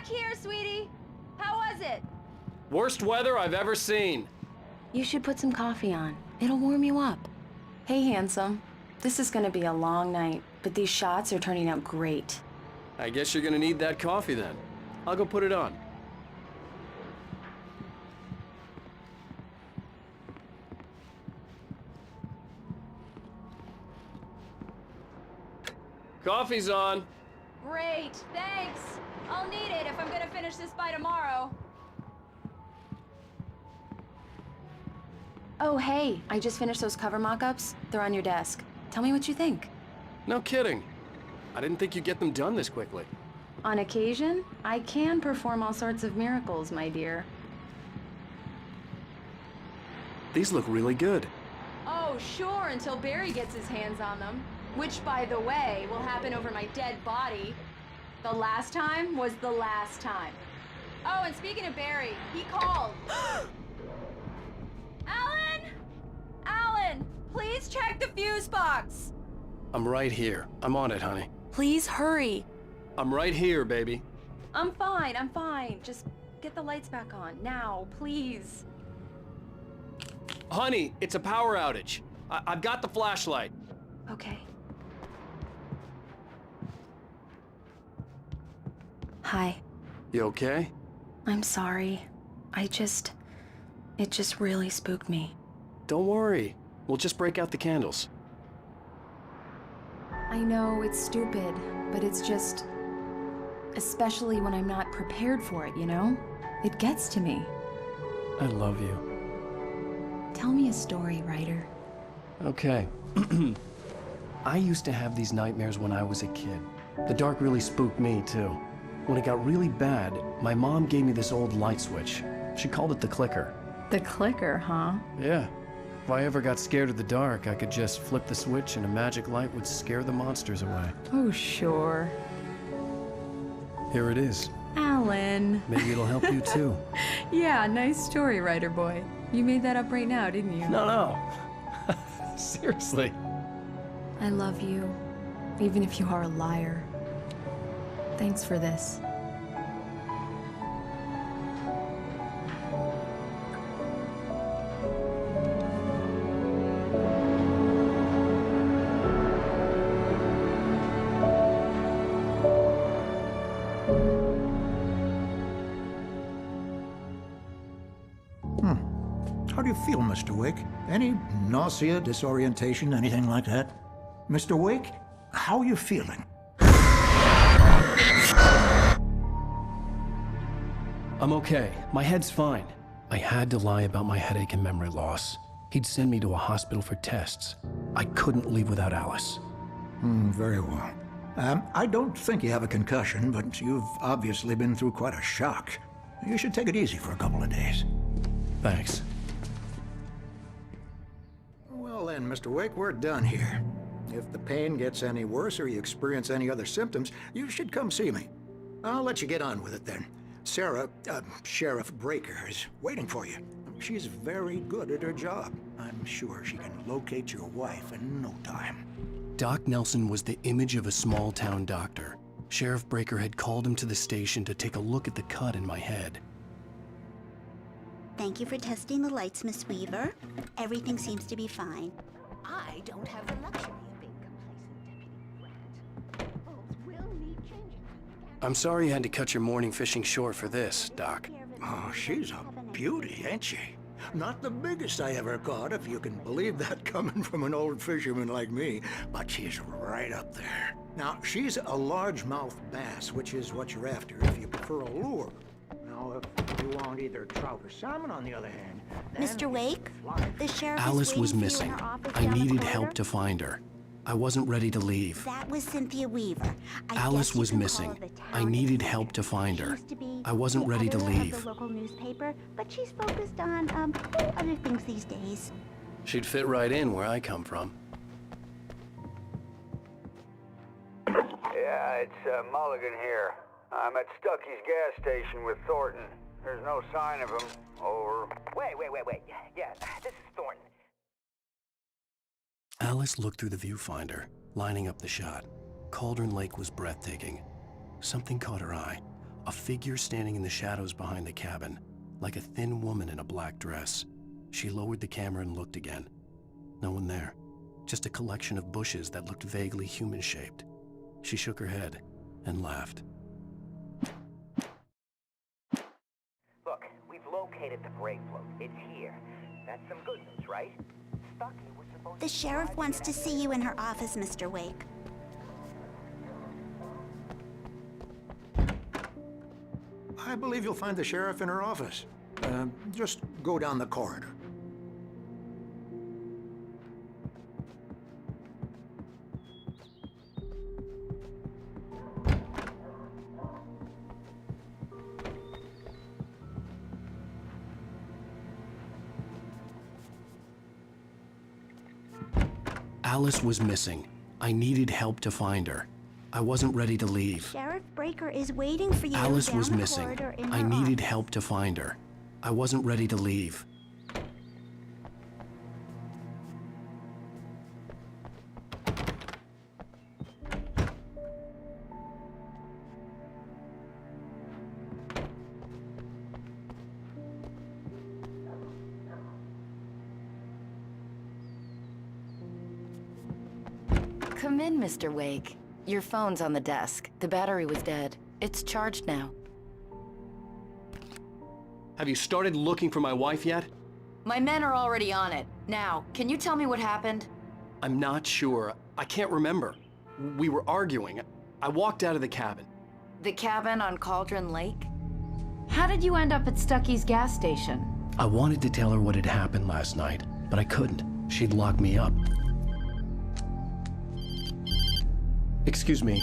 back here, sweetie. How was it? Worst weather I've ever seen. You should put some coffee on. It'll warm you up. Hey, handsome. This is gonna be a long night, but these shots are turning out great. I guess you're gonna need that coffee then. I'll go put it on. Coffee's on. Great, thanks. I'll need it if I'm gonna finish this by tomorrow. Oh, hey, I just finished those cover mock-ups. They're on your desk. Tell me what you think. No kidding. I didn't think you'd get them done this quickly. On occasion, I can perform all sorts of miracles, my dear. These look really good. Oh, sure, until Barry gets his hands on them. Which, by the way, will happen over my dead body. The last time was the last time. Oh, and speaking of Barry, he called. Alan! Alan, please check the fuse box. I'm right here. I'm on it, honey. Please hurry. I'm right here, baby. I'm fine, I'm fine. Just get the lights back on, now, please. Honey, it's a power outage. I've got the flashlight. Okay. Hi. You okay? I'm sorry. It just really spooked me. Don't worry. We'll just break out the candles. I know it's stupid, but it's just... especially when I'm not prepared for it, you know? It gets to me. I love you. Tell me a story, writer. Okay. I used to have these nightmares when I was a kid. The dark really spooked me, too. When it got really bad, my mom gave me this old light switch. She called it the clicker. The clicker, huh? Yeah. If I ever got scared of the dark, I could just flip the switch and a magic light would scare the monsters away. Oh, sure. Here it is. Alan. Maybe it'll help you, too. Yeah, nice story, writer boy. You made that up right now, didn't you? No. Seriously. I love you, even if you are a liar. Thanks for this. How do you feel, Mr. Wake? Any nausea, disorientation, anything like that? Mr. Wake, how are you feeling? I'm okay. My head's fine. I had to lie about my headache and memory loss. He'd send me to a hospital for tests. I couldn't leave without Alice. Very well. I don't think you have a concussion, but you've obviously been through quite a shock. You should take it easy for a couple of days. Thanks. Well then, Mr. Wake, we're done here. If the pain gets any worse or you experience any other symptoms, you should come see me. I'll let you get on with it then. Sarah, Sheriff Breaker, is waiting for you. She's very good at her job. I'm sure she can locate your wife in no time. Doc Nelson was the image of a small-town doctor. Sheriff Breaker had called him to the station to take a look at the cut in my head. Thank you for testing the lights, Miss Weaver. Everything seems to be fine. I don't have the luxury of being complacent, Deputy Grant. Bulbs will need changing. I'm sorry you had to cut your morning fishing short for this, Doc. Oh, she's a beauty, ain't she? Not the biggest I ever caught, if you can believe that coming from an old fisherman like me, but she's right up there. Now, she's a largemouth bass, which is what you're after if you prefer a lure. Now, if you want either trout or salmon, on the other hand, then Mr. Wake, the sheriff Alice is was waiting for you in missing. her office I down the needed corridor. help to find her. I wasn't ready to leave. That was Cynthia Weaver. I Alice guess you was can call missing. her the town I needed insider. help to find She her. used to be I wasn't the ready to editor of leave. the local newspaper, but she's focused on other things these days. She'd fit right in where I come from. Yeah, it's Mulligan here. I'm at Stucky's gas station with Thornton. There's no sign of him. Over. Wait. Yeah, this is Thornton. Alice looked through the viewfinder, lining up the shot. Cauldron Lake was breathtaking. Something caught her eye. A figure standing in the shadows behind the cabin, like a thin woman in a black dress. She lowered the camera and looked again. No one there. Just a collection of bushes that looked vaguely human-shaped. She shook her head and laughed. Look, we've located the brake float. It's here. That's some good news, right? Stucky was supposed The sheriff wants to see you in her office, Mr. Wake. I believe you'll find the sheriff in her office. Just go down the corridor. Alice was missing. I needed help to find her. I wasn't ready to leave. Sheriff Breaker is waiting for you Alice down was the missing. corridor in I her needed office. help to find her. I wasn't ready to leave. Come in, Mr. Wake. Your phone's on the desk. The battery was dead. It's charged now. Have you started looking for my wife yet? My men are already on it. Now, can you tell me what happened? I'm not sure. I can't remember. We were arguing. I walked out of the cabin. The cabin on Cauldron Lake? How did you end up at Stucky's gas station? I wanted to tell her what had happened last night, but I couldn't. She'd locked me up. Excuse me.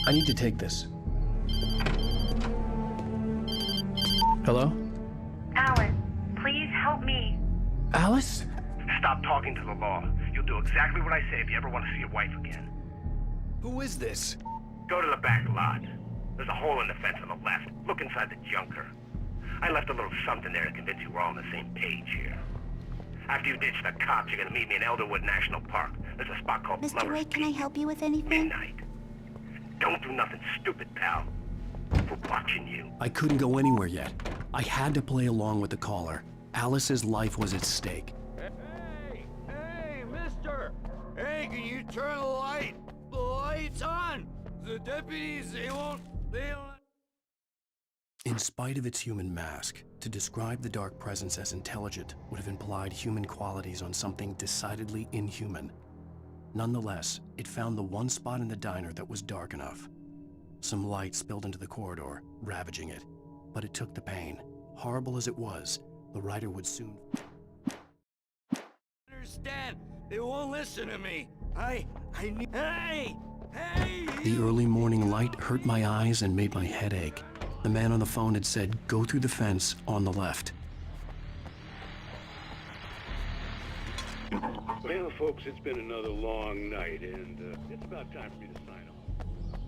I need to take this. Hello? Alice, please help me. Alice? Stop talking to the law. You'll do exactly what I say if you ever want to see your wife again. Who is this? Go to the back lot. There's a hole in the fence on the left. Look inside the junker. I left a little something there to convince you we're all on the same page here. After you ditch the cops, you're gonna meet me in Elderwood National Park. There's a spot called Mr. Lover's Wake, can I Peak. help you with anything? Midnight. Don't do nothing stupid, pal. We're watching you. I couldn't go anywhere yet. I had to play along with the caller. Alice's life was at stake. Hey, mister! Hey, can you turn the light? The light's on! The deputies, they won't... In spite of its human mask, to describe the dark presence as intelligent would have implied human qualities on something decidedly inhuman. Nonetheless, it found the one spot in the diner that was dark enough. Some light spilled into the corridor, ravaging it. But it took the pain. Horrible as it was, the writer would soon... Understand? They won't listen to me. I need... Hey! Hey! The early morning light hurt my eyes and made my head ache. The man on the phone had said, "Go through the fence on the left." Well, folks, it's been another long night, and it's about time for me to sign off.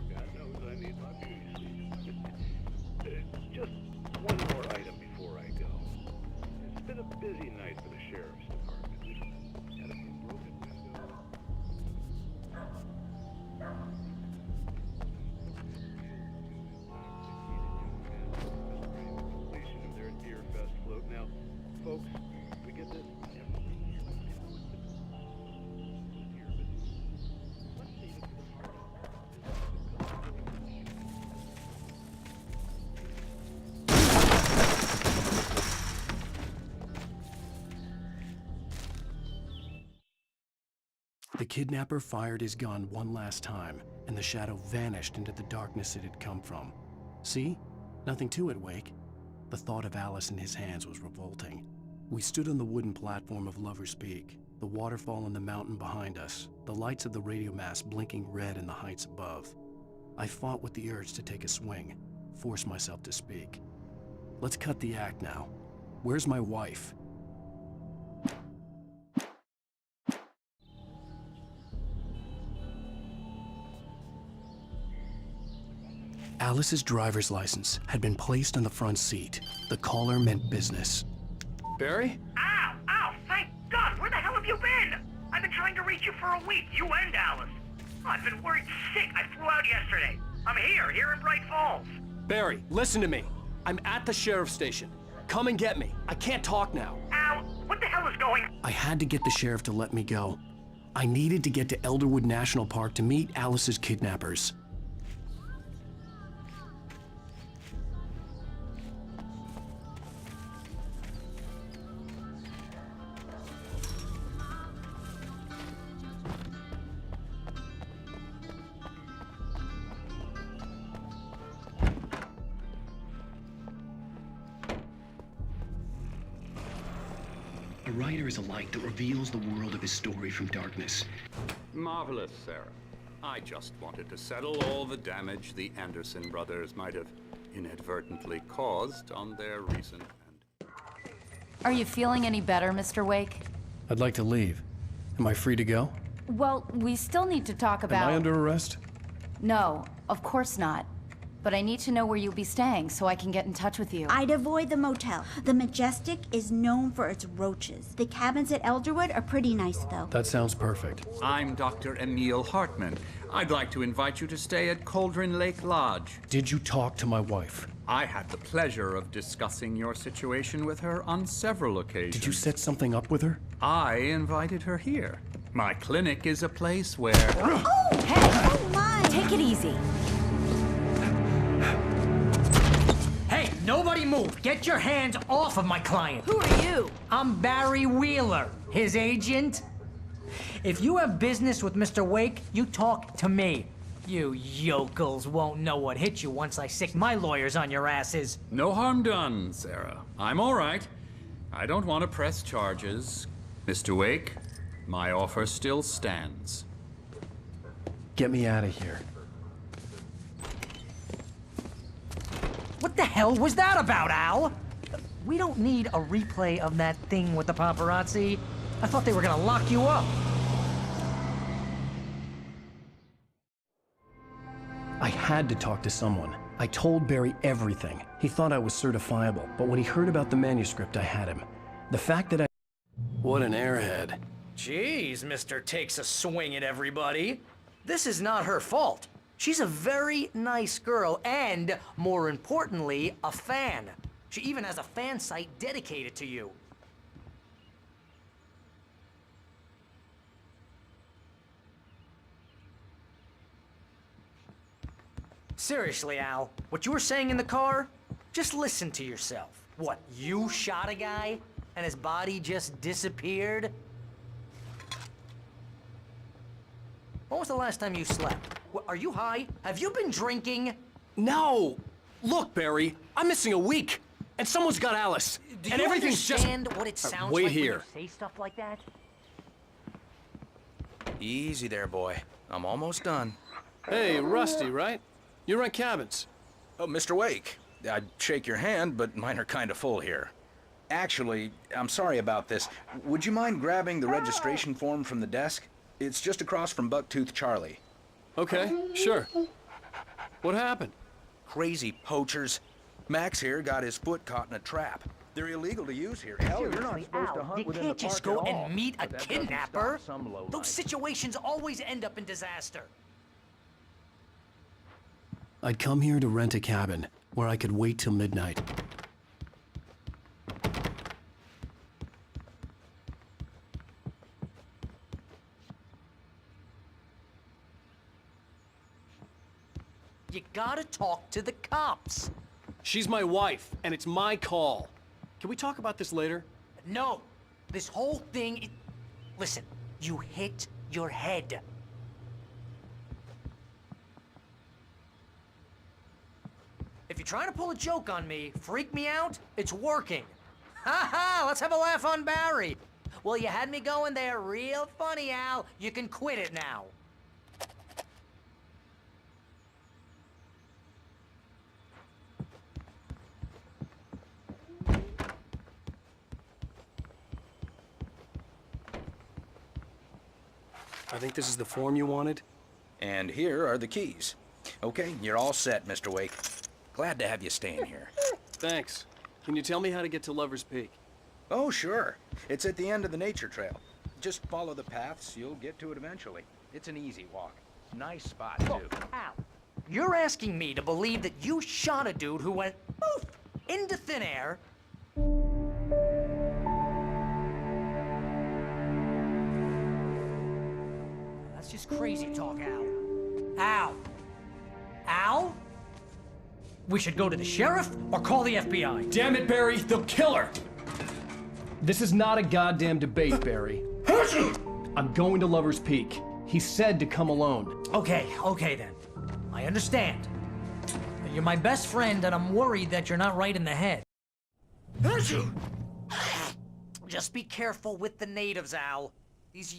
God knows I need my beauty sleep. Just one more item before I go. It's been a busy night for the sheriff's department. Had a few broken windows. Completion of their Deer Fest float. Now, folks, we get this. The kidnapper fired his gun one last time, and the shadow vanished into the darkness it had come from. See? Nothing to it, Wake. The thought of Alice in his hands was revolting. We stood on the wooden platform of Lover's Peak, the waterfall on the mountain behind us, the lights of the radio mast blinking red in the heights above. I fought with the urge to take a swing, force myself to speak. Let's cut the act now. Where's my wife? Alice's driver's license had been placed on the front seat. The caller meant business. Barry? Ow! Ow! Thank God! Where the hell have you been? I've been trying to reach you for a week, you and Alice. Oh, I've been worried sick. I flew out yesterday. I'm here in Bright Falls. Barry, listen to me. I'm at the sheriff's station. Come and get me. I can't talk now. Al, what the hell is going on? I had to get the sheriff to let me go. I needed to get to Elderwood National Park to meet Alice's kidnappers. A writer is a light that reveals the world of his story from darkness. Marvelous, Sarah. I just wanted to settle all the damage the Anderson brothers might have inadvertently caused on their recent Are you feeling any better, Mr. Wake? I'd like to leave. Am I free to go? Well, we still need to talk about... Am I under arrest? No, of course not. But I need to know where you'll be staying so I can get in touch with you. I'd avoid the motel. The Majestic is known for its roaches. The cabins at Elderwood are pretty nice, though. That sounds perfect. I'm Dr. Emil Hartman. I'd like to invite you to stay at Cauldron Lake Lodge. Did you talk to my wife? I had the pleasure of discussing your situation with her on several occasions. Did you set something up with her? I invited her here. My clinic is a place where... Oh! Hey! Oh, my! Take it easy. Hey, nobody move! Get your hands off of my client! Who are you? I'm Barry Wheeler, his agent. If you have business with Mr. Wake, you talk to me. You yokels won't know what hit you once I sick my lawyers on your asses. No harm done, Sarah. I'm all right. I don't want to press charges. Mr. Wake, my offer still stands. Get me out of here. What the hell was that about, Al? We don't need a replay of that thing with the paparazzi. I thought they were gonna lock you up. I had to talk to someone. I told Barry everything. He thought I was certifiable, but when he heard about the manuscript, I had him. The fact that I... What an airhead. Jeez, Mr. Takes a swing at everybody. This is not her fault. She's a very nice girl and, more importantly, a fan. She even has a fan site dedicated to you. Seriously, Al, what you were saying in the car? Just listen to yourself. What, you shot a guy and his body just disappeared? When was the last time you slept? What, are you high? Have you been drinking? No! Look, Barry, I'm missing a week, and someone's got Alice. Do and you everything's understand what it sounds wait like here. when you say stuff like that? Easy there, boy. I'm almost done. Hey, Rusty, right? You rent cabins. Oh, Mr. Wake. I'd shake your hand, but mine are kind of full here. Actually, I'm sorry about this. Would you mind grabbing the registration form from the desk? It's just across from Bucktooth Charlie. Okay, sure. What happened? Crazy poachers. Max here got his foot caught in a trap. They're illegal to use here. Hell, you're not supposed to hunt You within the can't just park go at all. and meet a But that doesn't kidnapper. stop some lowlife. Those situations always end up in disaster. I'd come here to rent a cabin, where I could wait till midnight. You gotta talk to the cops. She's my wife, and it's my call. Can we talk about this later? No, this whole thing... Listen, you hit your head. If you're trying to pull a joke on me, freak me out, it's working. Ha ha, let's have a laugh on Barry. Well, you had me going there real funny, Al. You can quit it now. I think this is the form you wanted. And here are the keys. Okay, you're all set, Mr. Wake. Glad to have you staying here. Thanks. Can you tell me how to get to Lover's Peak? Oh, sure. It's at the end of the nature trail. Just follow the paths, you'll get to it eventually. It's an easy walk. Nice spot, too. Look, Al, You're asking me to believe that you shot a dude who went poof into thin air. That's just crazy talk, Al. Al? Al? We should go to the sheriff or call the FBI. Damn it, Barry, they'll kill her! This is not a goddamn debate, Barry. I'm going to Lover's Peak. He said to come alone. Okay then. I understand. You're my best friend, and I'm worried that you're not right in the head. Just be careful with the natives, Al. These